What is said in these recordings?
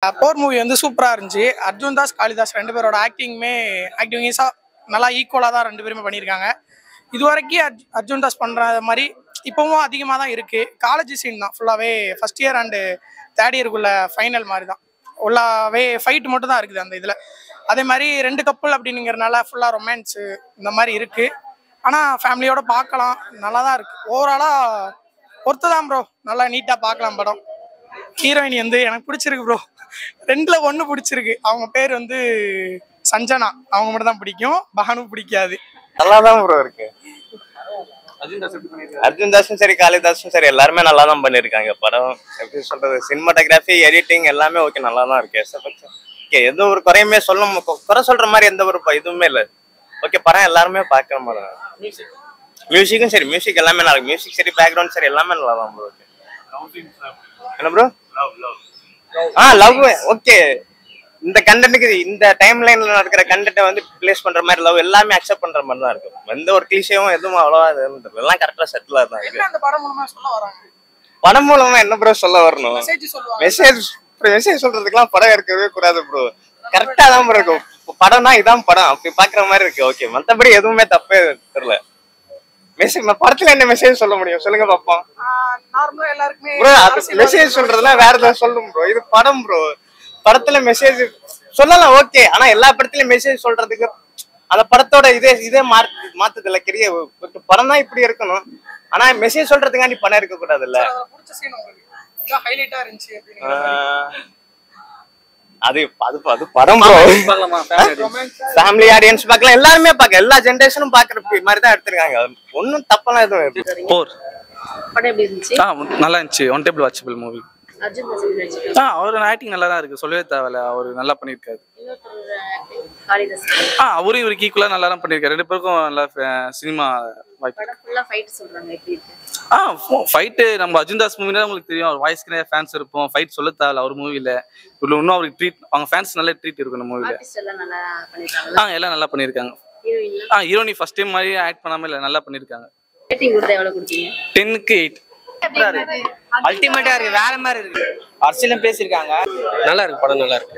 போர் movie வந்து சூப்பராக இருந்துச்சு. அர்ஜுன் தாஸ், காளிதாஸ் ரெண்டு பேரோட ஆக்டிங் நல்லா ஈக்குவலாக தான் ரெண்டு பேருமே பண்ணியிருக்காங்க. இது வரைக்கும் அர்ஜுன் தாஸ் பண்ணுற மாதிரி இப்போவும் அதிகமாக தான் இருக்குது. காலேஜ் சீன் தான் ஃபுல்லாகவே ஃபஸ்ட் இயர் அண்டு தேர்ட் இயருக்குள்ள ஃபைனல் மாதிரி தான். ஃபுல்லாகவே ஃபைட் மட்டும் தான் இருக்குது அந்த இதில். அதே மாதிரி ரெண்டு கப்புள் அப்படிங்கிறனால ஃபுல்லாக ரொமான்ஸு இந்த மாதிரி இருக்குது. ஆனால் ஃபேமிலியோடு பார்க்கலாம், நல்லா தான் இருக்குது. ஓவராலாக பொறுத்து தான் ப்ரோ, நல்லா நீட்டாக பார்க்கலாம் படம். ஹீரோயின் வந்து எனக்கு பிடிச்சிருக்கு ப்ரோ. ரெண்டில் ஒன்று பிடிச்சிருக்கு. அவங்க பேர் வந்து சஞ்சனா, அவங்க மட்டும் தான் பிடிக்கும், பஹானு பிடிக்காது. நல்லா தான் ப்ரோ இருக்கு. அர்ஜுன் தாஸும் சரி காளிதாஸும் சரி எல்லாருமே நல்லா தான் பண்ணியிருக்காங்க. படம் எப்படி சொல்றது, சினிமாட்டோகிராஃபி எடிட்டிங் எல்லாமே ஓகே, நல்லா தான் இருக்கு. ஓகே, எந்த ஒரு குறையுமே குறை சொல்ற மாதிரி எந்த ஒரு இதுவுமே இல்லை. ஓகே, படம் எல்லாருமே பார்க்குற மாதிரி. மியூசிக்கும் சரி, மியூசிக் எல்லாமே நல்லா இருக்கு. மியூசிக் சரி, பேக்ரவுண்ட் சரி, எல்லாமே நல்லா தான் ப்ரோ இருக்கு. என்ன ப்ரோ? Love okay. இந்த கண்டென்ட்டுக்கு இந்த டைம் லைன்ல நடக்கிற கண்டென்ட்டை வந்து பிளேஸ் பண்ற மாதிரி லவ் எல்லாமே அக்செப்ட் பண்ற மாதிரி தான் இருக்கும். எந்த ஒரு கிளிஷேவும் எதுவும் அவ்வளவா எல்லாம் கரெக்டா செட்டில் தான் இருக்கு. படம் மூலமா என்ன ப்ரோ சொல்ல வரணும்? மெசேஜ் சொல்றதுக்குலாம் படம் இருக்கவே கூடாது ப்ரோ. கரெக்டா தான் ப்ரோ இருக்கும். படம்னா இதான் படம் அப்படி பாக்குற மாதிரி இருக்கு. ஓகே, மத்தபடி எதுவுமே தப்பே தெரியல. படத்துல என்ன மெசேஜ் சொல்ல முடியும் சொல்லுங்க பாப்போம். மெசேஜ் சொல்றதுலாம் வேற ஏதாவது சொல்லும் ப்ரோ. இது படம் ப்ரோ. படத்துல மெசேஜ் சொல்லலாம் ஓகே, ஆனா எல்லா படத்துலயும் மெசேஜ் சொல்றதுக்கு அந்த படத்தோட இதே மாத்துதுல கிரிய படம் தான் இப்படி இருக்கணும். ஆனா மெசேஜ் சொல்றதுக்காண்டி படம் இருக்க கூடாது இல்ல. அது படம் ப்ரோ. ஃபேமிலி ஆடியன்ஸ் பார்க்கலாம், எல்லாருமே பார்க்க, எல்லா ஜெனரேஷனும் பாக்குற மாதிரி தான் எடுத்திருக்காங்க. ஒன்னும் தப்பெல்லாம் எதுவும். போர் படம் எப்படி இருந்துச்சு? நல்லா இருந்துச்சு. One table watchable movie. அவர் ஆக்டிங் நல்லா தான் இருக்கு, சொல்லவே தேவையில்ல. அவர் நல்லா பண்ணியிருக்காரு. அவரும் இவருக்கு ஈக்குவலா நல்லா தான் பண்ணியிருக்காரு. ரெண்டு பேருக்கும் நல்லா சினிமா ஃபைட்டு. நம்ம அர்ஜுன் தாஸ் மூவினா உங்களுக்கு தெரியும், அவர் வாய்ஸ்க்கு நிறைய ஃபேன்ஸ் இருப்போம். ஃபைட் சொல்ல தேவையில்ல அவர் மூவில. இவ்வளோ இன்னும் அவருக்கு ட்ரீட், அவங்க ஃபேன்ஸ் நல்ல ட்ரீட் இருக்கும் இந்த மூவில. எல்லாம் நல்லா பண்ணியிருக்காங்க. ஹீரோனி ஃபர்ஸ்ட் டைம் மாதிரி ஆக்ட் பண்ணாம இல்லை, நல்லா பண்ணியிருக்காங்க. 10க்கு 8. அல்டிமேட்டா இருக்கு, வேற மாதிரி இருக்கு. அரசியலும் பேசியிருக்காங்க, நல்லா இருக்கு. படம் நல்லா இருக்கு.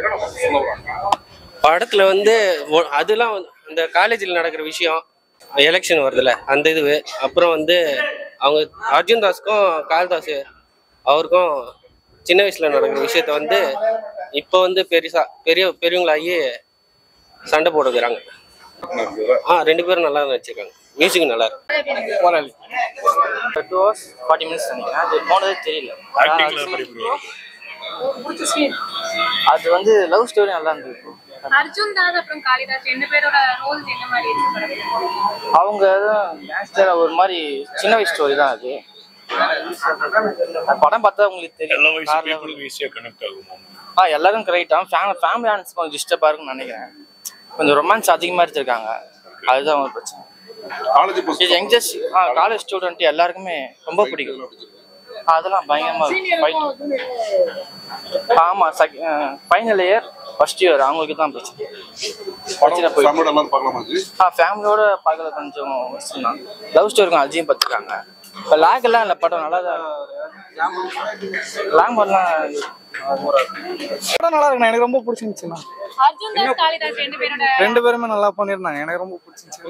படத்துல வந்து அதெல்லாம் இந்த காலேஜில் நடக்கிற விஷயம், எலெக்ஷன் வருதுல்ல அந்த இது. அப்புறம் வந்து அவங்க அர்ஜுன் தாஸ்க்கும் காளிதாஸ் அவருக்கும் சின்ன வயசுல நடக்கிற விஷயத்த வந்து இப்போ வந்து பெரியவங்களாகி சண்டை போடுறாங்க. ரெண்டு பேரும் நல்லா நடிச்சிருக்காங்க. மியூசிக் நல்லா இருக்கு. 2 hours 40 minutes அது போனதே தெரியல. அது வந்து லவ் ஸ்டோரி நல்லா இருந்தது. அர்ஜுன் தாஸ் அப்புறம் காளிதாஸ் ரெண்டு பேரோட ரோல்ஸ் என்ன மாதிரி இருக்கு? அவங்க கேங்ஸ்டர் ஒரு மாதிரி சின்ன வயசு ஸ்டோரி தான் அது. படம் பார்த்தா உங்களுக்கு தெரியும், எல்லாரும் கரெக்டா ஃபேமிலி ஆன்ஸ் கொஞ்சம் டிஸ்டர்பா இருக்குன்னு நினைக்கிறேன். கொஞ்சம் ரொமான்ஸ் அதிகமாக எடுத்திருக்காங்க, அதுதான் ஒரு பிரச்சனை. யங்ஸ்டர்ஸ் காலேஜ் ஸ்டூடெண்ட் எல்லாருக்குமே ரொம்ப பிடிக்கும். அதெல்லாம் பயங்கரமா இருக்கும். ஆமா, ஃபைனல் இயர் ஃபர்ஸ்ட் இயர் அவங்களுக்கு தான் பிரச்சனை. ஃபேமிலியோட பார்க்கல கொஞ்சம் தான். லவ் ஸ்டோரிக்கும் அஜியும் பார்த்துருக்காங்க. இப்போ லாக் எல்லாம் இல்லை, படம் நல்லா தான். லாங் பண்ணலாம் படம் நல்லா இருக்கு. எனக்கு ரொம்ப பிடிச்சிருந்துச்சுண்ணா. அர்ஜுன் தாஸ் காளிதாஸ் ரெண்டு பேருமே நல்லா பண்ணியிருந்தாங்க. எனக்கு ரொம்ப பிடிச்சிருந்துச்சு.